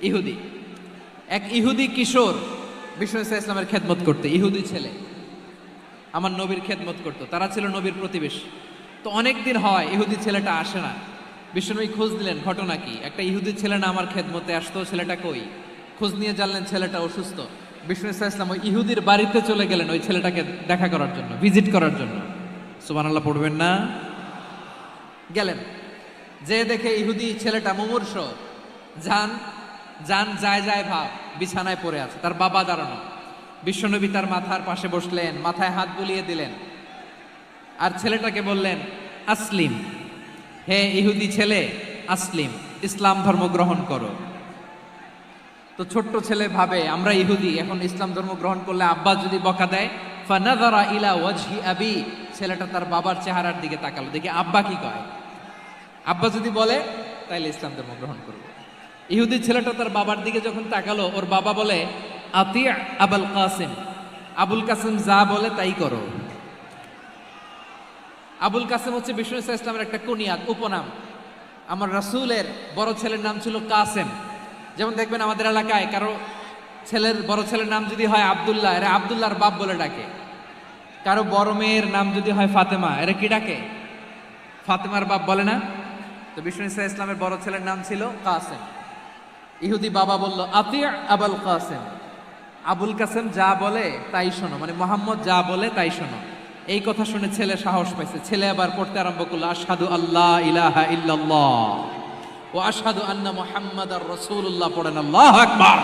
ইহুদি, এক ইহুদি কিশোর বিষ্ণু ইসলামের খেদমত করতে, ইহুদি ছেলে আমার নবীর খেদমত করতো, তারা ছিল নবীর প্রতিবেশী। তো অনেক দিন হয় ইহুদি ছেলেটা আসে না। বিষ্ণুনবী খোঁজ দিলেন, ঘটনা কি? একটা ইহুদি ছেলে না আমার খেদমতে আসতো, ছেলেটা কই? খোঁজ নিয়ে জানলেন ছেলেটা অসুস্থ। বিষ্ণু ইসলাম ওই ইহুদির বাড়িতে চলে গেলেন ওই ছেলেটাকে দেখা করার জন্য, ভিজিট করার জন্য। সুবহানাল্লাহ পড়বেন না? গেলেন, যে দেখে ইহুদি ছেলেটা মুমূর্ষ, যান যান যায় যায় ভাব, বিছানায় পড়ে আছে, তার বাবা দাঁড়ানো। বিশ্বনবী তার মাথার পাশে বসলেন, মাথায় হাত বুলিয়ে দিলেন, আর ছেলেটাকে বললেন, আসলিম, হে ইহুদি ছেলে, আসলিম, ইসলাম ধর্ম গ্রহণ করো। তো ছোট্ট ছেলে ভাবে আমরা ইহুদি, এখন ইসলাম ধর্ম গ্রহণ করলে আব্বা যদি বকা দেয়। ফানাযারা ইলা ওয়াজহি আবি, ছেলেটা তার বাবার চেহারার দিকে তাকালো, দেখি আব্বা কি কয়। আব্বা যদি বলে তাইলে ইসলাম ধর্ম গ্রহণ করবো। ইহুদি ছেলেটা তার বাবার দিকে যখন তাকালো, ওর বাবা বলে, আতি আবুল কাসিম, আবুল কাসিম যা বলে তাই করো। আবুল কাসিম হচ্ছে বিষ্ণু ইসলামের একটা কুনিয়াত, উপনাম। আমার রাসূলের বড় ছেলের নাম ছিল কাসেম। যেমন দেখবেন আমাদের এলাকায় কারো ছেলের বড় ছেলের নাম যদি হয় আব্দুল্লাহ, এরা আব্দুল্লাহর বাপ বলে ডাকে। কারো বড় মেয়ের নাম যদি হয় ফাতেমা, এরা কি ডাকে? ফাতেমার বাপ বলে না? তো বিষ্ণু ইসলামের বড় ছেলের নাম ছিল কাসেম। ইহুদি বাবা বলল, আতি আবুল কাসেম, আবুল কাসেম যা বলে তাই শোনো, মানে মোহাম্মদ যা বলে তাই শোনো। এই কথা শুনে ছেলে সাহস পাইছে, ছেলে আবার পড়তে আরম্ভ করলো, আশহাদু আল্লাহ ইলাহা ইল্লাল্লাহ ও আশহাদু আন্না মুহাম্মাদার রাসূলুল্লাহ, পড়েন আল্লাহু আকবার।